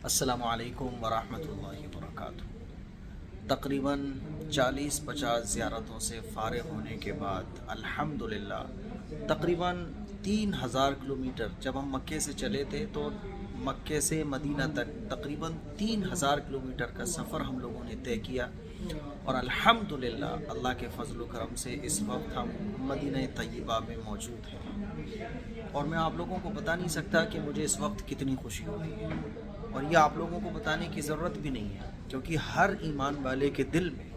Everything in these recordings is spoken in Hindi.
अस्सलामु अलैकुम वरहमतुल्लाहि वबरकातुहू। तकरीबन 40-50 ज़ियारतों से फ़ारिग़ होने के बाद अल्हम्दुलिल्लाह तकरीबन 3000 किलोमीटर, जब हम मक्के से चले थे तो मक्के से मदीना तक तकरीबन 3000 किलोमीटर का सफ़र हम लोगों ने तय किया और अल्हम्दुलिल्लाह अल्लाह के फ़ज़ल व करम से इस वक्त हम मदीना तय्यबा में मौजूद हैं। और मैं आप लोगों को बता नहीं सकता कि मुझे इस वक्त कितनी खुशी होती है, और ये आप लोगों को बताने की ज़रूरत भी नहीं है, क्योंकि हर ईमान वाले के दिल में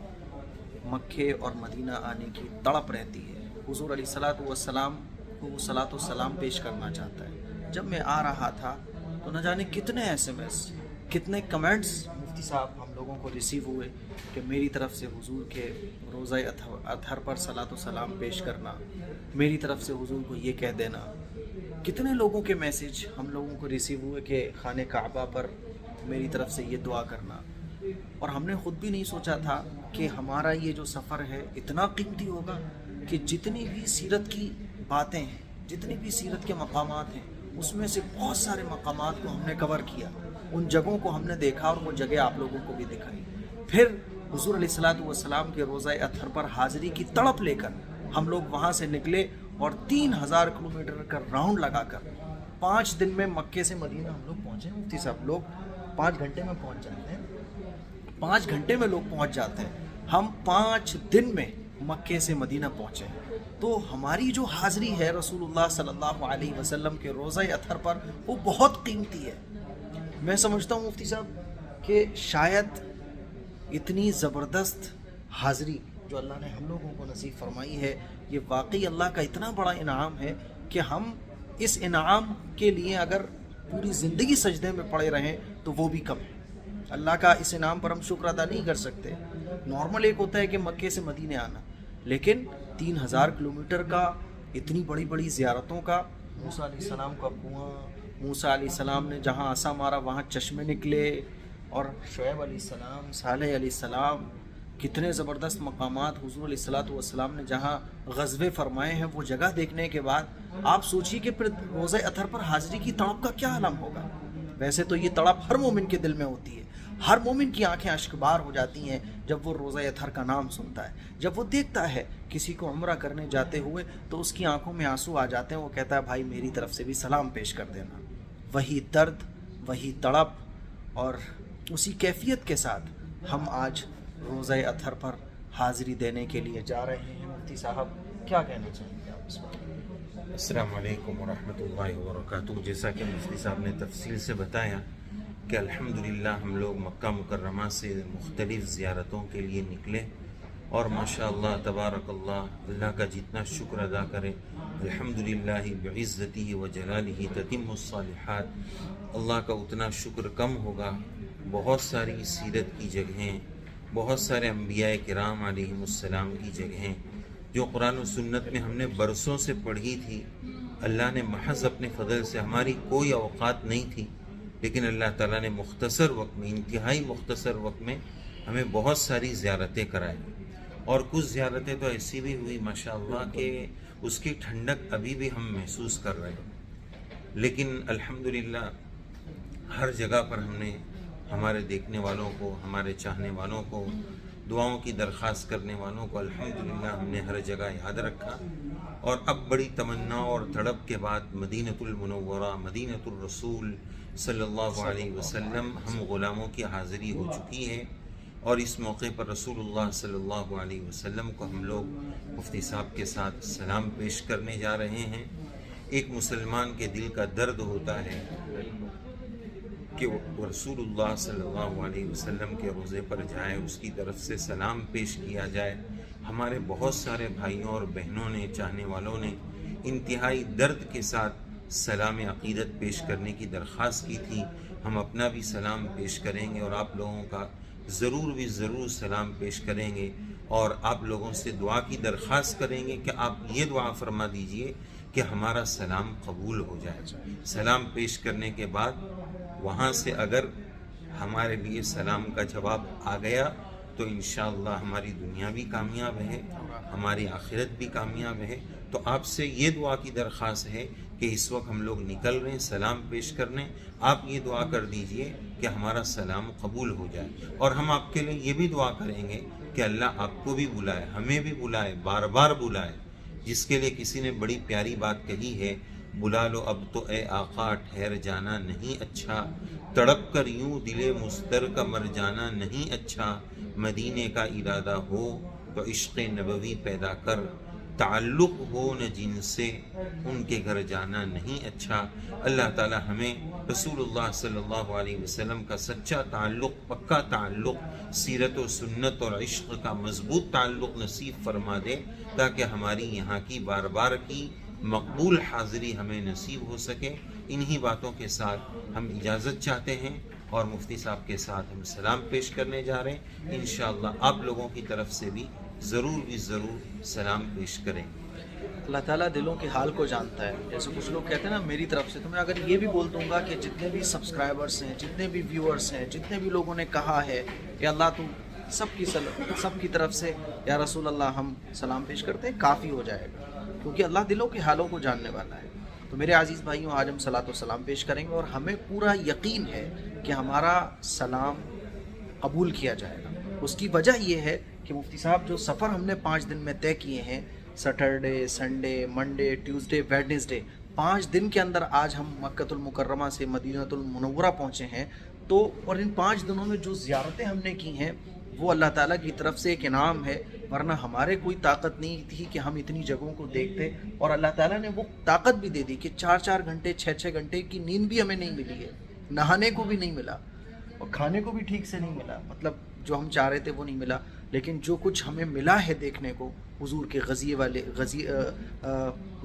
मक्के और मदीना आने की तड़प रहती है। हुज़ूर अलैहिस्सलातु वस्सलाम को वो सलातो सलाम पेश करना चाहता है। जब मैं आ रहा था तो न जाने कितने SMS, कितने कमेंट्स मुफ्ती साहब हम लोगों को रिसीव हुए कि मेरी तरफ से हुज़ूर के रोज़ा अतहर पर सलातो सलाम पेश करना, मेरी तरफ से हुज़ूर को ये कह देना। कितने लोगों के मैसेज हम लोगों को रिसीव हुए कि खाने काबा पर मेरी तरफ से ये दुआ करना। और हमने ख़ुद भी नहीं सोचा था कि हमारा ये जो सफ़र है इतना कीमती होगा कि जितनी भी सीरत की बातें हैं, जितनी भी सीरत के मकामात हैं, उसमें से बहुत सारे मकामात को हमने कवर किया, उन जगहों को हमने देखा और वो जगह आप लोगों को भी दिखाई। फिर हुज़ूर अलैहिस्सलातु वस्सलाम के रोज़ा अतहर पर हाज़िरी की तड़प लेकर हम लोग वहाँ से निकले और 3000 किलोमीटर का राउंड लगाकर 5 दिन में मक्के से मदीना हम लोग पहुँचे। मुफ्ती साहब, लोग 5 घंटे में पहुँच जाते हैं, 5 घंटे में लोग पहुँच जाते हैं। हम 5 दिन में मक्के से मदीना पहुँचे। तो हमारी जो हाज़िरी है रसूलुल्लाह सल्लल्लाहु अलैहि वसल्लम के रोज़ा अतहर पर, वो बहुत कीमती है। मैं समझता हूँ मुफ्ती साहब कि शायद इतनी ज़बरदस्त हाज़िरी जो अल्लाह ने हम लोगों को नसीब फरमाई है, ये वाकई अल्लाह का इतना बड़ा इनाम है कि हम इस इनाम के लिए अगर पूरी ज़िंदगी सजदे में पड़े रहें तो वो भी कम है। अल्लाह का इस इनाम पर हम शुक्र अदा नहीं कर सकते। नॉर्मल एक होता है कि मक्के से मदीने आना, लेकिन 3000 किलोमीटर का, इतनी बड़ी बड़ी ज़ियारतों का, मूसा अलैहिस्सलाम का कुआं, मूसा अलैहिस्सलाम ने जहाँ आसा मारा वहाँ चश्मे निकले, और शुएब अलैहिस्सलाम, सालेह अलैहिस्सलाम, कितने ज़बरदस्त मकामात हुज़ूर अलैहिस्सलातु वस्सलाम ने जहाँ ग़ज़वे फ़रमाए हैं, वो जगह देखने के बाद आप सोचिए कि फिर रोज़े अतहर पर हाज़िरी की तड़प का क्या आलम होगा। वैसे तो ये तड़प हर मोमिन के दिल में होती है, हर मोमिन की आंखें अश्कबार हो जाती हैं जब वो रोज़ा अतहर का नाम सुनता है, जब वो देखता है किसी को उम्रा करने जाते हुए तो उसकी आंखों में आंसू आ जाते हैं। वो कहता है, भाई मेरी तरफ से भी सलाम पेश कर देना। वही दर्द, वही तड़प और उसी कैफियत के साथ हम आज रोज़ा अतहर पर हाज़िरी देने के लिए जा रहे हैं। मुफ्ती साहब, क्या कहना चाहेंगे आप इस पर? अस्सलामु अलैकुम वरहमतुल्लाहि वबरकातुहू। जैसा कि मुफ्ती साहब ने तफसील से बताया कि अल्हम्दुलिल्लाह हम लोग मक्का मुकर्रमा से मुख्तलिफ़ ज़ियारतों के लिए निकले और माशाअल्लाह तबारकल्लाह, अल्लाह का जितना शुक्र अदा करें, अल्हम्दुलिल्लाहि बिइज़्ज़तिही व जलालिही ततिम्मुस्सालिहात, अल्लाह का उतना शुक्र कम होगा। बहुत सारी सीरत की जगहें, बहुत सारे अंबियाए किराम अलैहिमुस्सलाम की जगहें जो कुरान और सुन्नत में हमने बरसों से पढ़ी थी, अल्लाह ने महज अपने फ़ज़ल से, हमारी कोई औक़ात नहीं थी, लेकिन अल्लाह ताला ने मुख्तसर वक्त में, इंतहाई मुख्तसर वक्त में हमें बहुत सारी ज़ियारतें कराई। और कुछ ज़ियारतें तो ऐसी भी हुई माशाअल्लाह कि उसकी ठंडक अभी भी हम महसूस कर रहे हैं। लेकिन अल्हम्दुलिल्लाह हर जगह पर हमने हमारे देखने वालों को, हमारे चाहने वालों को, दुआओं की दरख्वास्त करने वालों को अल्हम्दुलिल्लाह हमने हर जगह याद रखा। और अब बड़ी तमन्ना और तड़प के बाद मदीनतुल मुनव्वरा, मदीनतुर रसूल सल्लल्लाहु अलैहि वसल्लम हम ग़ुलामों की हाज़िरी हो चुकी है। और इस मौके पर रसूलुल्लाह सल्लल्लाहु अलैहि वसल्लम को हम लोग मुफ्ती साहब के साथ सलाम पेश करने जा रहे हैं। एक मुसलमान के दिल का दर्द होता है कि वो रसूलुल्लाह सल्लल्लाहु अलैहि वसल्लम के रोज़े पर जाए, उसकी तरफ से सलाम पेश किया जाए। हमारे बहुत सारे भाइयों और बहनों ने, चाहने वालों ने इंतहाई दर्द के साथ सलाम अक़ीदत पेश करने की दरख्वास्त की थी। हम अपना भी सलाम पेश करेंगे और आप लोगों का ज़रूर सलाम पेश करेंगे और आप लोगों से दुआ की दरख्वास्त करेंगे कि आप ये दुआ फरमा दीजिए कि हमारा सलाम कबूल हो जाए। सलाम पेश करने के बाद वहाँ से अगर हमारे लिए सलाम का जवाब आ गया तो इंशाअल्लाह हमारी दुनिया भी कामयाब है, हमारी आखिरत भी कामयाब है। तो आपसे ये दुआ की दरख्वास्त है कि कि इस वक्त हम लोग निकल रहे हैं सलाम पेश करने। आप ये दुआ कर दीजिए कि हमारा सलाम कबूल हो जाए, और हम आपके लिए ये भी दुआ करेंगे कि अल्लाह आपको भी बुलाए, हमें भी बुलाए, बार बार बुलाए। जिसके लिए किसी ने बड़ी प्यारी बात कही है, बुला लो अब तो ए आका, ठहर जाना नहीं अच्छा, तड़प कर यूं दिले मुस्तर का मर जाना नहीं अच्छा, मदीने का इरादा हो तो इश्क़ नबवी पैदा कर, ताल्लुक़ हो न जिनसे उनके घर जाना नहीं अच्छा। अल्लाह ताला हमें रसूलुल्लाह सल्लल्लाहु अलैहि वसल्लम का सच्चा ताल्लुक़, पक्का ताल्लुक़, सीरत व सुन्नत और इश्क़ का मजबूत ताल्लुक़ नसीब फरमा दे, ताकि हमारी यहाँ की बार बार की मकबूल हाज़िरी हमें नसीब हो सके। इन्हीं बातों के साथ हम इजाज़त चाहते हैं और मुफ्ती साहब के साथ हम सलाम पेश करने जा रहे हैं। इंशाअल्लाह आप लोगों की तरफ से भी ज़रूर सलाम पेश करें। अल्लाह ताला दिलों के हाल को जानता है। जैसे कुछ लोग कहते हैं ना, मेरी तरफ से तो मैं अगर ये भी बोल दूंगा कि जितने भी सब्सक्राइबर्स हैं, जितने भी व्यूअर्स हैं, जितने भी लोगों ने कहा है कि अल्लाह तू सबकी तरफ से या रसूल अल्लाह हम सलाम पेश करते हैं, काफ़ी हो जाएगा, क्योंकि अल्लाह दिलों के हालों को जानने वाला है। तो मेरे अजीज़ भाइयों, आज हम सलातो सलाम पेश करेंगे और हमें पूरा यकीन है कि हमारा सलाम कबूल किया जाएगा। उसकी वजह यह है कि मुफ्ती साहब जो सफ़र हमने 5 दिन में तय किए हैं, Saturday, Sunday, Monday, Tuesday, Wednesday, 5 दिन के अंदर आज हम मक्कतुल मुकर्रमा से मदीनतुल मुनव्वरा पहुँचे हैं। तो और इन 5 दिनों में जो ज़ियारतें हमने की हैं वो अल्लाह ताला की तरफ से एक इनाम है, वरना हमारे कोई ताकत नहीं थी कि हम इतनी जगहों को देखते। और अल्लाह ताला ने वो ताकत भी दे दी कि 4-4 घंटे 6-6 घंटे की नींद भी हमें नहीं मिली है, नहाने को भी नहीं मिला और खाने को भी ठीक से नहीं मिला, मतलब जो हम चाह रहे थे वो नहीं मिला। लेकिन जो कुछ हमें मिला है देखने को, हुजूर के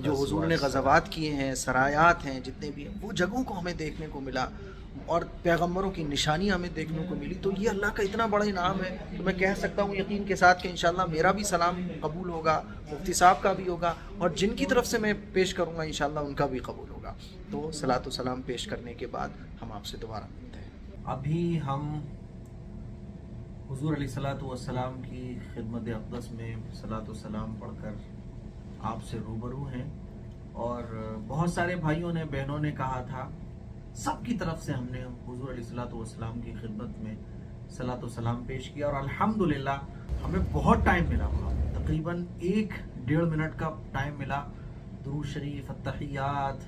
जो हुजूर ने गज़वात किए हैं, सरायात हैं, जितने भी हैं, वो जगहों को हमें देखने को मिला और पैगम्बरों की निशानियाँ हमें देखने को मिली। तो ये अल्लाह का इतना बड़ा इनाम है, तो मैं कह सकता हूँ यकीन के साथ कि इंशाअल्लाह मेरा भी सलाम कबूल होगा, मुफ्ती साहब का भी होगा, और जिनकी तरफ से मैं पेश करूँगा इंशाअल्लाह उनका भी कबूल होगा। तो सलातो सलाम पेश करने के बाद हम आपसे दोबारा मिलते हैं। अभी हम हुजूर अलैहिस्सलातु वस्सलाम की खिदमत अक़दस में सलातो सलाम पढ़कर आपसे रूबरू हैं, और बहुत सारे भाइयों ने, बहनों ने कहा था, सबकी तरफ से हमने हुजूर अलैहिस्सलातु वस्सलाम की खिदमत में सलातो सलाम पेश किया, और अल्हम्दुलिल्लाह हमें बहुत टाइम मिला, तकरीबन 1-1.5 मिनट का टाइम मिला। दुरूद शरीफ, अत्तहियात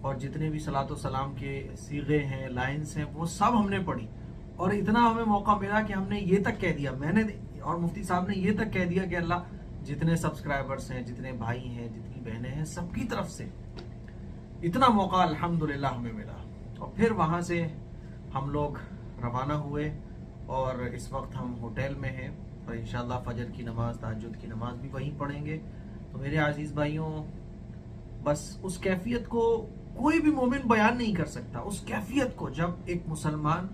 और जितने भी सलातो सलाम के सीगे हैं, लाइन्स हैं, वो सब हमने पढ़ी। और इतना हमें मौका मिला कि हमने ये तक कह दिया, मैंने और मुफ्ती साहब ने ये तक कह दिया कि अल्लाह जितने सब्सक्राइबर्स हैं, जितने भाई हैं, जितनी बहनें हैं, सबकी तरफ से इतना मौका अल्हम्दुलिल्लाह हमें मिला। और फिर वहाँ से हम लोग रवाना हुए और इस वक्त हम होटल में हैं और इंशाअल्लाह फजर की नमाज, तहज्जुद की नमाज भी वहीं पढ़ेंगे। तो मेरे अजीज़ भाइयों, बस उस कैफियत को कोई भी मोमिन बयान नहीं कर सकता, उस कैफियत को जब एक मुसलमान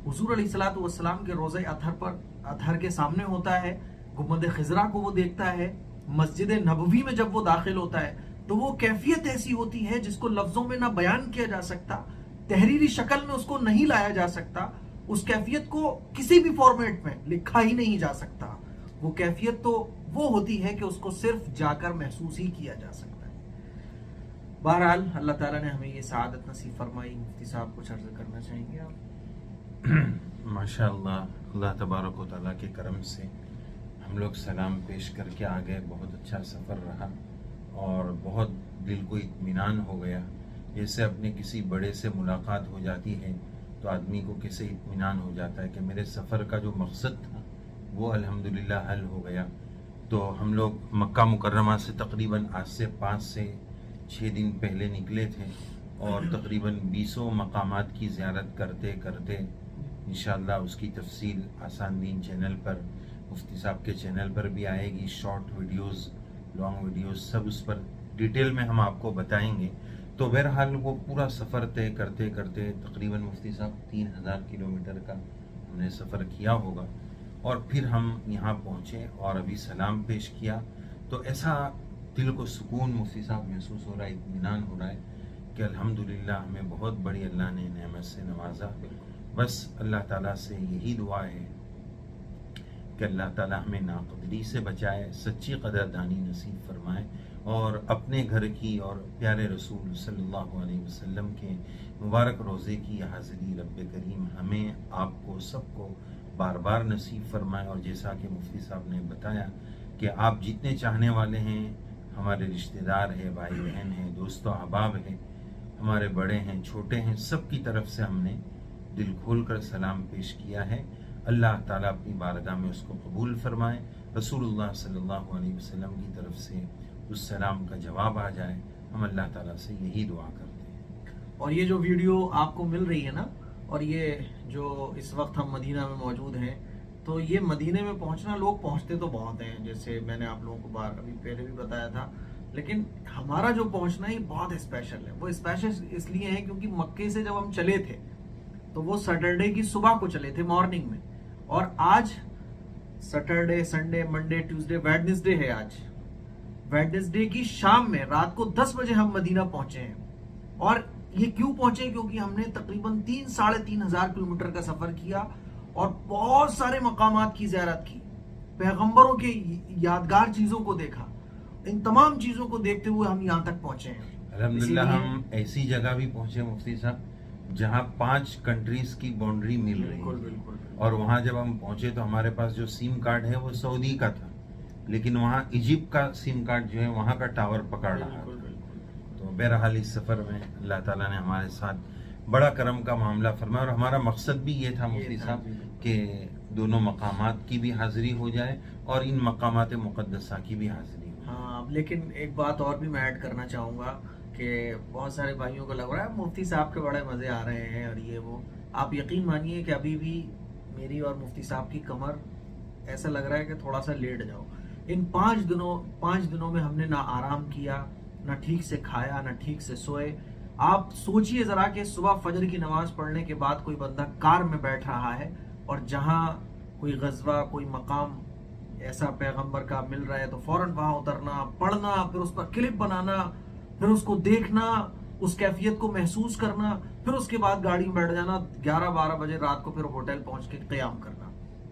हुजूर अलैहिस्सलातु वस्सलाम के रोज़े अतहर के सामने होता है, गुम्बद खिज़रा को वो देखता है, मस्जिद नबवी में जब वो दाखिल होता है, तो वो कैफियत ऐसी होती है जिसको लफ्ज़ों में ना बयान किया जा सकता, तहरीरी शक्ल में उसको नहीं लाया जा सकता, उस कैफियत को किसी भी फॉर्मेट में लिखा ही नहीं जा सकता। वो कैफियत तो वो होती है कि उसको सिर्फ जाकर महसूस ही किया जा सकता है। बहरहाल अल्लाह ताला ने हमें ये सआदत नसीब फरमाई। मुफ्ती साहब कुछ अर्ज़ करना चाहेंगे आप? माशाअल्लाह, अल्लाह तबारक व तआला के करम से हम लोग सलाम पेश करके आ गए। बहुत अच्छा सफ़र रहा और बहुत दिल को इत्मीनान हो गया। जैसे अपने किसी बड़े से मुलाकात हो जाती है तो आदमी को कैसे इत्मीनान हो जाता है कि मेरे सफ़र का जो मकसद था वो अल्हम्दुलिल्लाह हल हो गया। तो हम लोग मक्का मुकर्रमा से तकरीबन आज से 5 से 6 दिन पहले निकले थे और तकरीबन 20 मकामात की ज़ियारत करते करते इंशाअल्लाह उसकी तफसील आसान दीन चैनल पर, मुफ्ती साहब के चैनल पर भी आएगी। शॉर्ट वीडियोस, लॉन्ग वीडियोस, सब उस पर डिटेल में हम आपको बताएंगे। तो बहरहाल वो पूरा सफ़र तय करते करते तकरीबन मुफ्ती साहब 3000 किलोमीटर का हमने सफ़र किया होगा और फिर हम यहाँ पहुँचे और अभी सलाम पेश किया। तो ऐसा दिल को सुकून मुफ्ती साहब महसूस हो रहा है, इत्मीनान हो रहा है कि अल्हम्दुलिल्लाह हमें बहुत बड़ी अल्लाह ने नेमत से नवाजा। बस अल्लाह ताला से यही दुआ है कि अल्लाह ताला हमें नाक़दरी से बचाए, सच्ची कदरदानी नसीब फरमाए और अपने घर की और प्यारे रसूल सल्लल्लाहु अलैहि वसल्लम के मुबारक रोज़े की हाज़िरी रब्ब करीम हमें आपको सबको बार बार नसीब फरमाए। और जैसा कि मुफ्ती साहब ने बताया कि आप जितने चाहने वाले हैं, हमारे रिश्तेदार हैं, भाई बहन हैं, दोस्तों अहबाब हैं, हमारे बड़े हैं, छोटे हैं, सब की तरफ से हमने दिल खोल कर सलाम पेश किया है। अल्लाह ताला अपनी बारगाह में उसको कबूल फरमाए, रसूलुल्लाह सल्लल्लाहु अलैहि वसल्लम की तरफ से उस सलाम का जवाब आ जाए। हम अल्लाह ताला से यही दुआ करते हैं। और ये जो वीडियो आपको मिल रही है ना, और ये जो इस वक्त हम मदीना में मौजूद हैं, तो ये मदीने में पहुंचना, लोग पहुंचते तो बहुत हैं, जैसे मैंने आप लोगों को बार अभी पहले भी बताया था, लेकिन हमारा जो पहुंचना ही बहुत स्पेशल है। वो स्पेशल इसलिए है क्योंकि मक्के से जब हम चले थे तो वो सैटरडे की सुबह को चले थे, मॉर्निंग में, और आज Saturday, Sunday, Monday, Tuesday, Wednesday है। आज वेडनेसडे की शाम में रात को 10 बजे हम मदीना पहुंचे हैं। और ये क्यों पहुंचे? क्योंकि हमने तकरीबन 3-3.5 हजार किलोमीटर का सफर किया और बहुत सारे मकामात की ज़ियारत की, पैगंबरों के यादगार चीजों को देखा। इन तमाम चीजों को देखते हुए हम यहाँ तक पहुंचे हैं। अल्हम्दुलिल्लाह हम ऐसी जगह भी पहुंचे मुफ्ती साहब जहां 5 कंट्रीज की बाउंड्री मिल रही बिल्कुल है। बिल्कुल। और वहां जब हम पहुंचे तो हमारे पास जो सिम कार्ड है वो सऊदी का था, लेकिन वहां इजिप्ट का सिम कार्ड जो है वहां का टावर पकड़ रहा था। तो बहरहाल इस सफर में अल्लाह ताला ने हमारे साथ बड़ा करम का मामला फरमाया। और हमारा मकसद भी ये था मुफ्ती साहब कि दोनों मकामात की भी हाजिरी हो जाए और इन मकामात मुक़द्दसा की भी हाजिरी हो। हाँ, लेकिन एक बात और भी मैं ऐड करना चाहूँगा कि बहुत सारे भाइयों को लग रहा है मुफ्ती साहब के बड़े मज़े आ रहे हैं और ये वो। आप यकीन मानिए कि अभी भी मेरी और मुफ्ती साहब की कमर ऐसा लग रहा है कि थोड़ा सा लेट जाओ। इन 5 दिनों में हमने ना आराम किया, ना ठीक से खाया, ना ठीक से सोए। आप सोचिए ज़रा कि सुबह फजर की नमाज पढ़ने के बाद कोई बंदा कार में बैठ रहा है और जहाँ कोई गज़वा, कोई मकाम ऐसा पैगंबर का मिल रहा है तो फौरन वहां उतरना, पढ़ना, फिर उस पर क्लिप बनाना, फिर उसको देखना, उस कैफियत को महसूस करना, फिर उसके बाद गाड़ी में बैठ जाना, 11-12 बजे रात को फिर होटल पहुंच के क़याम करना।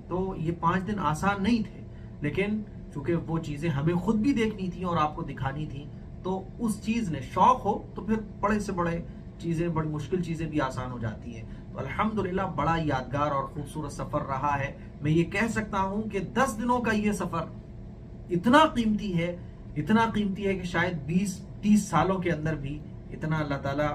तो ये 5 दिन आसान नहीं थे, लेकिन चूंकि वो चीज़ें हमें खुद भी देखनी थी और आपको दिखानी थी, तो उस चीज़ ने, शौक हो तो फिर बड़े से बड़े चीज़ें, बड़ी मुश्किल चीज़ें भी आसान हो जाती हैं। तो अल्हम्दुलिल्लाह बड़ा यादगार और खूबसूरत सफ़र रहा है। मैं ये कह सकता हूँ कि 10 दिनों का ये सफ़र इतना कीमती है कि शायद 20-30 सालों के अंदर भी इतना अल्लाह ताला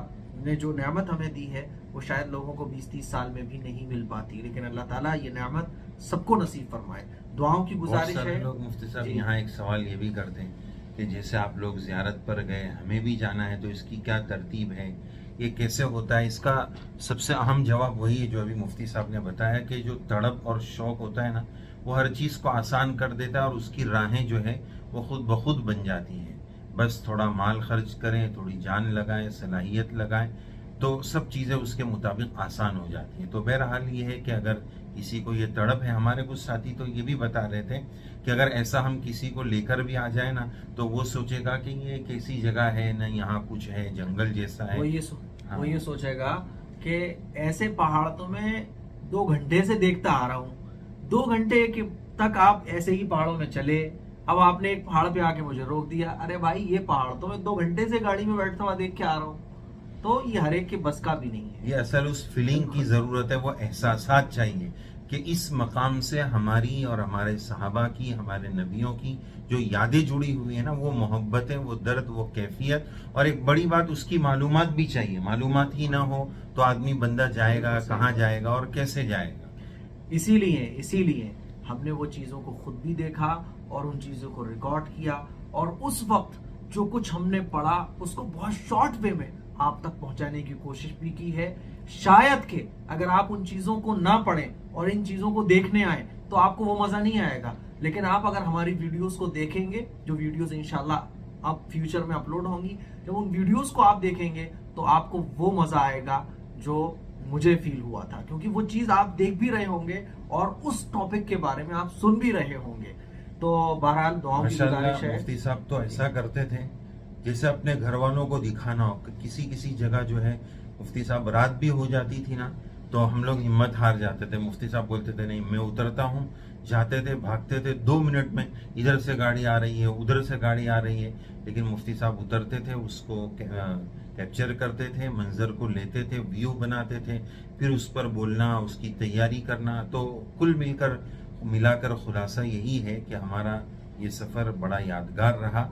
ने जो नेमत हमें दी है वो शायद लोगों को 20-30 साल में भी नहीं मिल पाती। लेकिन अल्लाह ताला ये नेमत सबको नसीब फरमाए। दुआओं की गुजारिश है। लोग मुफ्ती साहब यहाँ एक सवाल ये भी करते हैं कि जैसे आप लोग ज़ियारत पर गए, हमें भी जाना है, तो इसकी क्या तरतीब है, ये कैसे होता है? इसका सबसे अहम जवाब वही है जो अभी मुफ्ती साहब ने बताया कि जो तड़प और शौक़ होता है ना, वो हर चीज़ को आसान कर देता है और उसकी राहें जो है वो खुद ब खुद बन जाती हैं। बस थोड़ा माल खर्च करें, थोड़ी जान लगाएं, सलाहियत लगाएं, तो सब चीज़ें उसके मुताबिक आसान हो जाती हैं। तो बहरहाल ये है कि अगर किसी को ये तड़प है, हमारे कुछ साथी तो ये भी बता रहे थे कि अगर ऐसा हम किसी को लेकर भी आ जाए ना, तो वो सोचेगा कि ये कैसी जगह है, ना यहाँ कुछ है, जंगल जैसा है। वो ये सोचेगा कि ऐसे पहाड़ तो मैं 2 घंटे से देखता आ रहा हूँ, 2 घंटे तक आप ऐसे ही पहाड़ों में चले, अब आपने एक पहाड़ पे आके मुझे रोक दिया। अरे भाई, ये पहाड़ तो मैं 2 घंटे से गाड़ी में बैठता हुआ देख के आ रहा हूँ। तो ये हर एक के बस का भी नहीं है। ये असल उस फीलिंग की ज़रूरत है, वो एहसासात चाहिए कि इस मकाम से हमारी और हमारे सहाबा की, हमारे नबियों की जो यादें जुड़ी हुई है ना, वो मोहब्बतें, वो दर्द, वो कैफियत, और एक बड़ी बात उसकी मालूमात भी चाहिए। मालूमात ही ना हो तो आदमी बंदा जाएगा कहाँ, जाएगा और कैसे जाएगा। इसीलिए हमने वो चीज़ों को खुद भी देखा और उन चीज़ों को रिकॉर्ड किया, और उस वक्त जो कुछ हमने पढ़ा उसको बहुत शॉर्ट वे में आप तक पहुंचाने की कोशिश भी की है। शायद कि अगर आप उन चीज़ों को ना पढ़ें और इन चीज़ों को देखने आए तो आपको वो मज़ा नहीं आएगा। लेकिन आप अगर हमारी वीडियोस को देखेंगे, जो वीडियोस इंशाल्लाह अब फ्यूचर में अपलोड होंगी, जब उन वीडियोस को आप देखेंगे तो आपको वो मज़ा आएगा जो मुझे फील हुआ था, क्योंकि वो चीज़ आप देख भी रहे होंगे और उस टॉपिक के बारे में आप सुन भी रहे होंगे। तो बहरहाल दुआओं की गुजारिश है। मुफ्ती साहब तो ऐसा करते थे जैसे अपने घर वालों को दिखाना हो। किसी जगह जो है मुफ्ती साहब, रात भी हो जाती थी ना, तो हम लोग हिम्मत हार जाते थे। मुफ्ती साहब बोलते थे नहीं, मैं उतरता हूँ, जाते थे, भागते थे, 2 मिनट में इधर से गाड़ी आ रही है, उधर से गाड़ी आ रही है, लेकिन मुफ्ती साहब उतरते थे, उसको कैप्चर करते थे, मंजर को लेते थे, व्यू बनाते थे, फिर उस पर बोलना, उसकी तैयारी करना। तो कुल मिलाकर खुलासा यही है कि हमारा ये सफ़र बड़ा यादगार रहा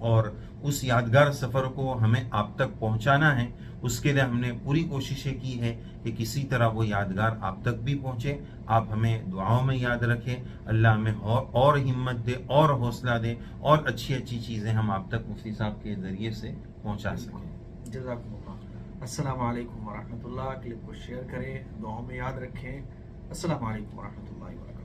और उस यादगार सफ़र को हमें आप तक पहुंचाना है। उसके लिए हमने पूरी कोशिशें की है कि किसी तरह वो यादगार आप तक भी पहुंचे। आप हमें दुआओं में याद रखें, अल्लाह हमें और हिम्मत दे और हौसला दे और अच्छी अच्छी चीज़ें हम आप तक मुफ्ती साहब के ज़रिए से पहुंचा सकें। जज़ाकुमुल्लाह। अस्सलामु अलैकुम वरहमतुल्लाह। क्लिप को शेयर करें, दुआओं में याद रखें। अस्सलामु अलैकुम वरहमतुल्लाहि वबरकातुहू।